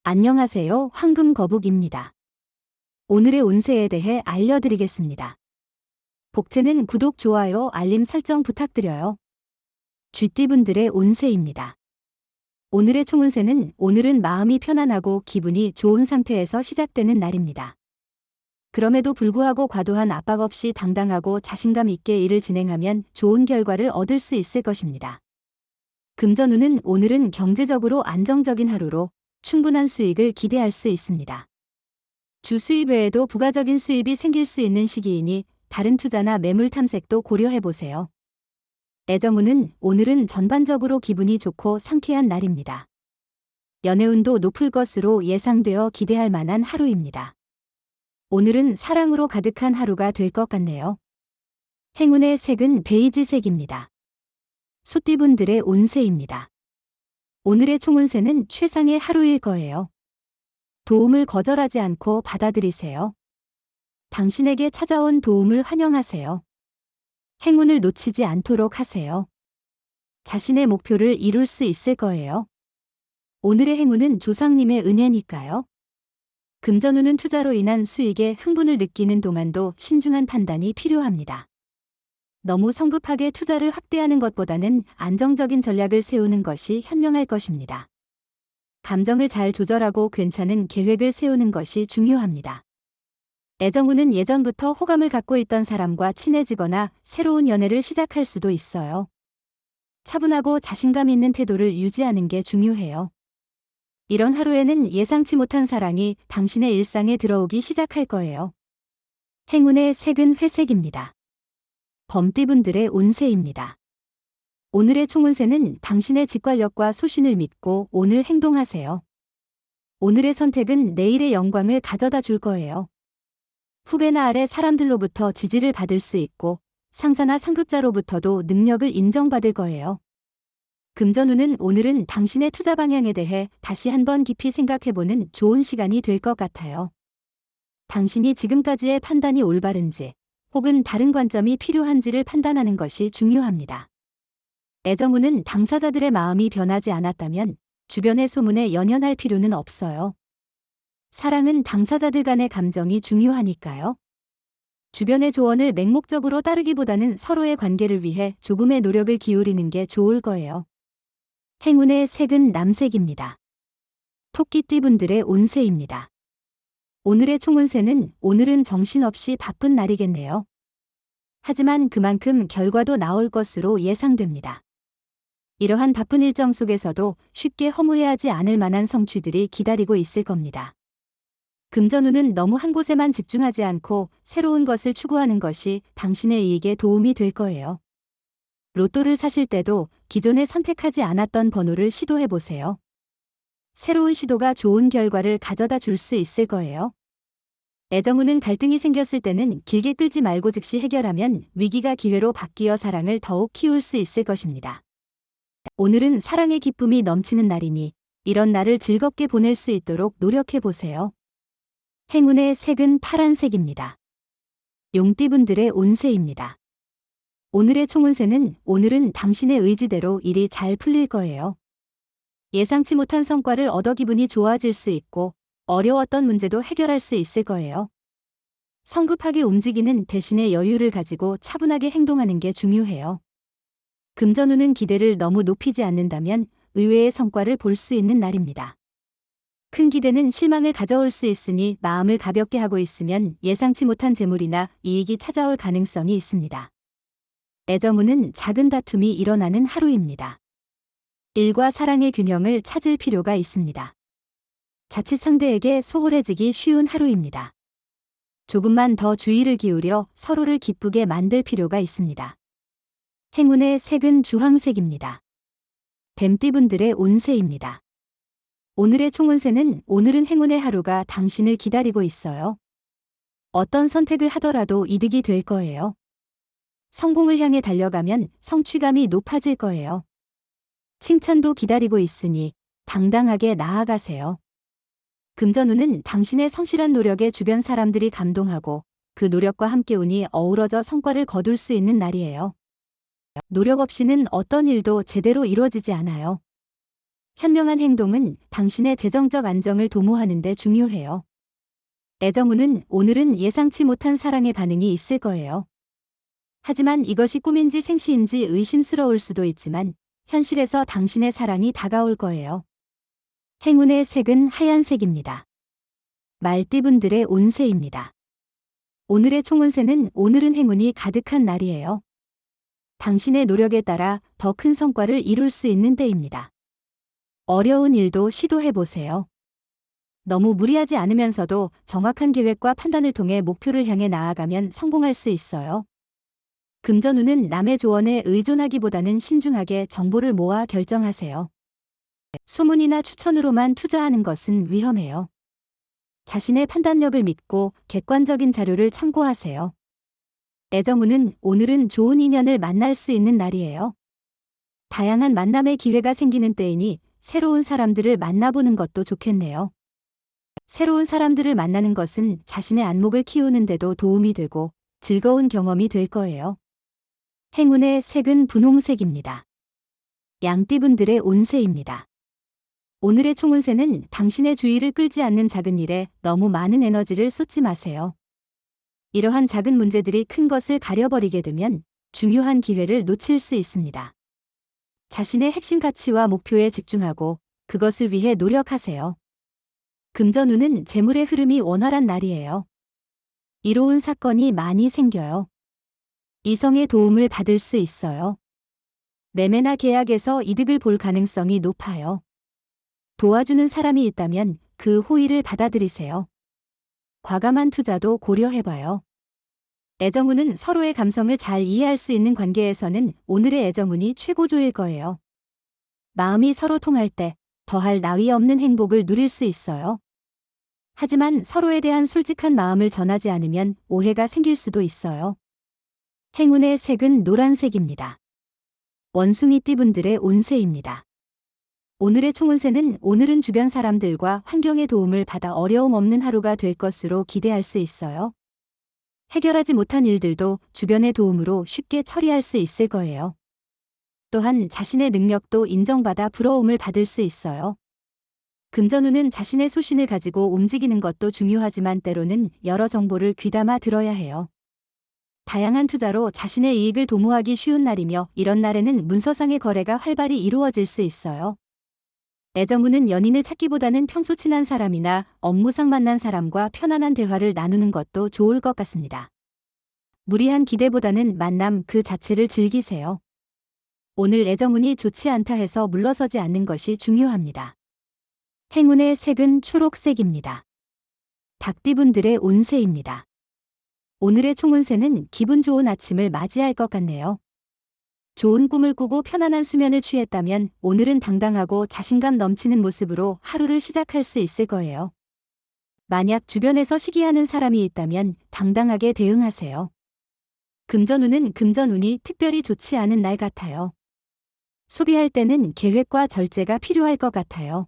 안녕하세요. 황금거북입니다. 오늘의 운세에 대해 알려드리겠습니다. 복채는 구독, 좋아요, 알림 설정 부탁드려요. 쥐띠분들의 운세입니다. 오늘의 총운세는 오늘은 마음이 편안하고 기분이 좋은 상태에서 시작되는 날입니다. 그럼에도 불구하고 과도한 압박 없이 당당하고 자신감 있게 일을 진행하면 좋은 결과를 얻을 수 있을 것입니다. 금전운은 오늘은 경제적으로 안정적인 하루로 충분한 수익을 기대할 수 있습니다. 주 수입 외에도 부가적인 수입이 생길 수 있는 시기이니 다른 투자나 매물 탐색도 고려해보세요. 애정운은 오늘은 전반적으로 기분이 좋고 상쾌한 날입니다. 연애운도 높을 것으로 예상되어 기대할 만한 하루입니다. 오늘은 사랑으로 가득한 하루가 될 것 같네요. 행운의 색은 베이지색입니다. 소띠분들의 운세입니다. 오늘의 총운세는 최상의 하루일 거예요. 도움을 거절하지 않고 받아들이세요. 당신에게 찾아온 도움을 환영하세요. 행운을 놓치지 않도록 하세요. 자신의 목표를 이룰 수 있을 거예요. 오늘의 행운은 조상님의 은혜니까요. 금전운은 투자로 인한 수익에 흥분을 느끼는 동안도 신중한 판단이 필요합니다. 너무 성급하게 투자를 확대하는 것보다는 안정적인 전략을 세우는 것이 현명할 것입니다. 감정을 잘 조절하고 괜찮은 계획을 세우는 것이 중요합니다. 애정운은 예전부터 호감을 갖고 있던 사람과 친해지거나 새로운 연애를 시작할 수도 있어요. 차분하고 자신감 있는 태도를 유지하는 게 중요해요. 이런 하루에는 예상치 못한 사랑이 당신의 일상에 들어오기 시작할 거예요. 행운의 색은 회색입니다. 범띠분들의 운세입니다. 오늘의 총운세는 당신의 직관력과 소신을 믿고 오늘 행동하세요. 오늘의 선택은 내일의 영광을 가져다 줄 거예요. 후배나 아래 사람들로부터 지지를 받을 수 있고 상사나 상급자로부터도 능력을 인정받을 거예요. 금전운은 오늘은 당신의 투자 방향에 대해 다시 한번 깊이 생각해보는 좋은 시간이 될 것 같아요. 당신이 지금까지의 판단이 올바른지 혹은 다른 관점이 필요한지를 판단하는 것이 중요합니다. 애정운은 당사자들의 마음이 변하지 않았다면 주변의 소문에 연연할 필요는 없어요. 사랑은 당사자들 간의 감정이 중요하니까요. 주변의 조언을 맹목적으로 따르기보다는 서로의 관계를 위해 조금의 노력을 기울이는 게 좋을 거예요. 행운의 색은 남색입니다. 토끼띠분들의 운세입니다. 오늘의 총운세는 오늘은 정신없이 바쁜 날이겠네요. 하지만 그만큼 결과도 나올 것으로 예상됩니다. 이러한 바쁜 일정 속에서도 쉽게 허무해하지 않을 만한 성취들이 기다리고 있을 겁니다. 금전운은 너무 한 곳에만 집중하지 않고 새로운 것을 추구하는 것이 당신의 이익에 도움이 될 거예요. 로또를 사실 때도 기존에 선택하지 않았던 번호를 시도해보세요. 새로운 시도가 좋은 결과를 가져다 줄 수 있을 거예요. 애정운은 갈등이 생겼을 때는 길게 끌지 말고 즉시 해결하면 위기가 기회로 바뀌어 사랑을 더욱 키울 수 있을 것입니다. 오늘은 사랑의 기쁨이 넘치는 날이니 이런 날을 즐겁게 보낼 수 있도록 노력해보세요. 행운의 색은 파란색입니다. 용띠분들의 운세입니다. 오늘의 총운세는 오늘은 당신의 의지대로 일이 잘 풀릴 거예요. 예상치 못한 성과를 얻어 기분이 좋아질 수 있고 어려웠던 문제도 해결할 수 있을 거예요. 성급하게 움직이는 대신에 여유를 가지고 차분하게 행동하는 게 중요해요. 금전운은 기대를 너무 높이지 않는다면 의외의 성과를 볼 수 있는 날입니다. 큰 기대는 실망을 가져올 수 있으니 마음을 가볍게 하고 있으면 예상치 못한 재물이나 이익이 찾아올 가능성이 있습니다. 애정운은 작은 다툼이 일어나는 하루입니다. 일과 사랑의 균형을 찾을 필요가 있습니다. 자칫 상대에게 소홀해지기 쉬운 하루입니다. 조금만 더 주의를 기울여 서로를 기쁘게 만들 필요가 있습니다. 행운의 색은 주황색입니다. 뱀띠분들의 운세입니다. 오늘의 총운세는 오늘은 행운의 하루가 당신을 기다리고 있어요. 어떤 선택을 하더라도 이득이 될 거예요. 성공을 향해 달려가면 성취감이 높아질 거예요. 칭찬도 기다리고 있으니 당당하게 나아가세요. 금전운은 당신의 성실한 노력에 주변 사람들이 감동하고 그 노력과 함께 운이 어우러져 성과를 거둘 수 있는 날이에요. 노력 없이는 어떤 일도 제대로 이루어지지 않아요. 현명한 행동은 당신의 재정적 안정을 도모하는 데 중요해요. 애정운은 오늘은 예상치 못한 사랑의 반응이 있을 거예요. 하지만 이것이 꿈인지 생시인지 의심스러울 수도 있지만 현실에서 당신의 사랑이 다가올 거예요. 행운의 색은 하얀색입니다. 말띠분들의 운세입니다. 오늘의 총운세는 오늘은 행운이 가득한 날이에요. 당신의 노력에 따라 더 큰 성과를 이룰 수 있는 때입니다. 어려운 일도 시도해보세요. 너무 무리하지 않으면서도 정확한 계획과 판단을 통해 목표를 향해 나아가면 성공할 수 있어요. 금전운은 남의 조언에 의존하기보다는 신중하게 정보를 모아 결정하세요. 소문이나 추천으로만 투자하는 것은 위험해요. 자신의 판단력을 믿고 객관적인 자료를 참고하세요. 애정운은 오늘은 좋은 인연을 만날 수 있는 날이에요. 다양한 만남의 기회가 생기는 때이니 새로운 사람들을 만나보는 것도 좋겠네요. 새로운 사람들을 만나는 것은 자신의 안목을 키우는 데도 도움이 되고 즐거운 경험이 될 거예요. 행운의 색은 분홍색입니다. 양띠분들의 운세입니다. 오늘의 총운세는 당신의 주의를 끌지 않는 작은 일에 너무 많은 에너지를 쏟지 마세요. 이러한 작은 문제들이 큰 것을 가려버리게 되면 중요한 기회를 놓칠 수 있습니다. 자신의 핵심 가치와 목표에 집중하고 그것을 위해 노력하세요. 금전운은 재물의 흐름이 원활한 날이에요. 이로운 사건이 많이 생겨요. 이성의 도움을 받을 수 있어요. 매매나 계약에서 이득을 볼 가능성이 높아요. 도와주는 사람이 있다면 그 호의를 받아들이세요. 과감한 투자도 고려해봐요. 애정운은 서로의 감성을 잘 이해할 수 있는 관계에서는 오늘의 애정운이 최고조일 거예요. 마음이 서로 통할 때 더할 나위 없는 행복을 누릴 수 있어요. 하지만 서로에 대한 솔직한 마음을 전하지 않으면 오해가 생길 수도 있어요. 행운의 색은 노란색입니다. 원숭이띠분들의 운세입니다. 오늘의 총운세는 오늘은 주변 사람들과 환경의 도움을 받아 어려움 없는 하루가 될 것으로 기대할 수 있어요. 해결하지 못한 일들도 주변의 도움으로 쉽게 처리할 수 있을 거예요. 또한 자신의 능력도 인정받아 부러움을 받을 수 있어요. 금전운은 자신의 소신을 가지고 움직이는 것도 중요하지만 때로는 여러 정보를 귀담아 들어야 해요. 다양한 투자로 자신의 이익을 도모하기 쉬운 날이며 이런 날에는 문서상의 거래가 활발히 이루어질 수 있어요. 애정운은 연인을 찾기보다는 평소 친한 사람이나 업무상 만난 사람과 편안한 대화를 나누는 것도 좋을 것 같습니다. 무리한 기대보다는 만남 그 자체를 즐기세요. 오늘 애정운이 좋지 않다 해서 물러서지 않는 것이 중요합니다. 행운의 색은 초록색입니다. 닭띠분들의 운세입니다. 오늘의 총운세는 기분 좋은 아침을 맞이할 것 같네요. 좋은 꿈을 꾸고 편안한 수면을 취했다면 오늘은 당당하고 자신감 넘치는 모습으로 하루를 시작할 수 있을 거예요. 만약 주변에서 시기하는 사람이 있다면 당당하게 대응하세요. 금전운은 금전운이 특별히 좋지 않은 날 같아요. 소비할 때는 계획과 절제가 필요할 것 같아요.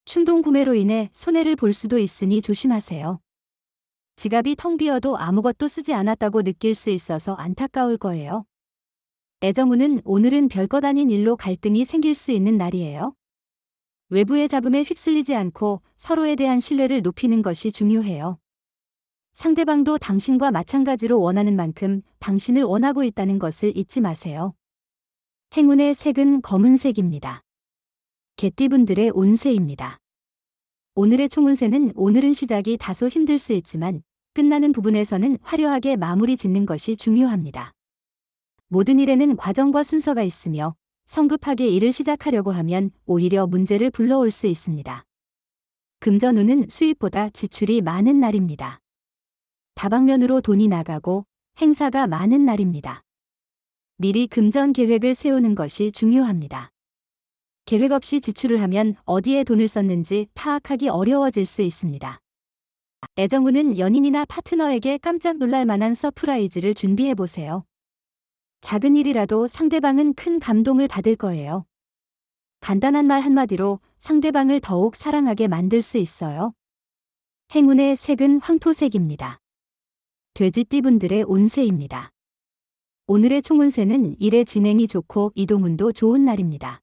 충동 구매로 인해 손해를 볼 수도 있으니 조심하세요. 지갑이 텅 비어도 아무것도 쓰지 않았다고 느낄 수 있어서 안타까울 거예요. 애정운은 오늘은 별것 아닌 일로 갈등이 생길 수 있는 날이에요. 외부의 잡음에 휩쓸리지 않고 서로에 대한 신뢰를 높이는 것이 중요해요. 상대방도 당신과 마찬가지로 원하는 만큼 당신을 원하고 있다는 것을 잊지 마세요. 행운의 색은 검은색입니다. 개띠분들의 운세입니다. 오늘의 총운세는 오늘은 시작이 다소 힘들 수 있지만 끝나는 부분에서는 화려하게 마무리 짓는 것이 중요합니다. 모든 일에는 과정과 순서가 있으며 성급하게 일을 시작하려고 하면 오히려 문제를 불러올 수 있습니다. 금전운은 수입보다 지출이 많은 날입니다. 다방면으로 돈이 나가고 행사가 많은 날입니다. 미리 금전 계획을 세우는 것이 중요합니다. 계획 없이 지출을 하면 어디에 돈을 썼는지 파악하기 어려워질 수 있습니다. 애정운은 연인이나 파트너에게 깜짝 놀랄 만한 서프라이즈를 준비해보세요. 작은 일이라도 상대방은 큰 감동을 받을 거예요. 간단한 말 한마디로 상대방을 더욱 사랑하게 만들 수 있어요. 행운의 색은 황토색입니다. 돼지띠분들의 운세입니다. 오늘의 총운세는 일의 진행이 좋고 이동운도 좋은 날입니다.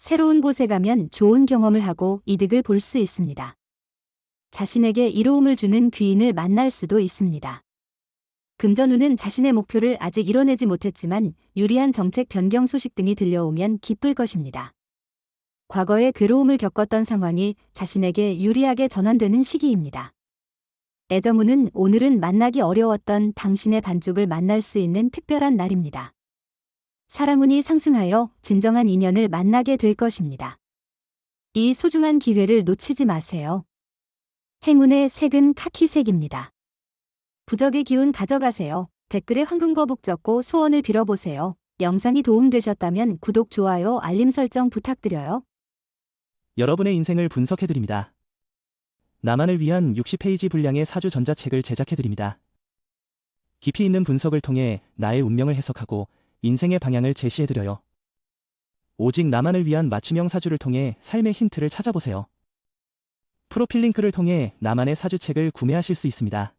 새로운 곳에 가면 좋은 경험을 하고 이득을 볼 수 있습니다. 자신에게 이로움을 주는 귀인을 만날 수도 있습니다. 금전운은 자신의 목표를 아직 이뤄내지 못했지만 유리한 정책 변경 소식 등이 들려오면 기쁠 것입니다. 과거에 괴로움을 겪었던 상황이 자신에게 유리하게 전환되는 시기입니다. 애정운은 오늘은 만나기 어려웠던 당신의 반쪽을 만날 수 있는 특별한 날입니다. 사랑운이 상승하여 진정한 인연을 만나게 될 것입니다. 이 소중한 기회를 놓치지 마세요. 행운의 색은 카키색입니다. 부적의 기운 가져가세요. 댓글에 황금거북 적고 소원을 빌어보세요. 영상이 도움되셨다면 구독, 좋아요, 알림 설정 부탁드려요. 여러분의 인생을 분석해드립니다. 나만을 위한 60페이지 분량의 사주 전자책을 제작해드립니다. 깊이 있는 분석을 통해 나의 운명을 해석하고 인생의 방향을 제시해드려요. 오직 나만을 위한 맞춤형 사주를 통해 삶의 힌트를 찾아보세요. 프로필 링크를 통해 나만의 사주책을 구매하실 수 있습니다.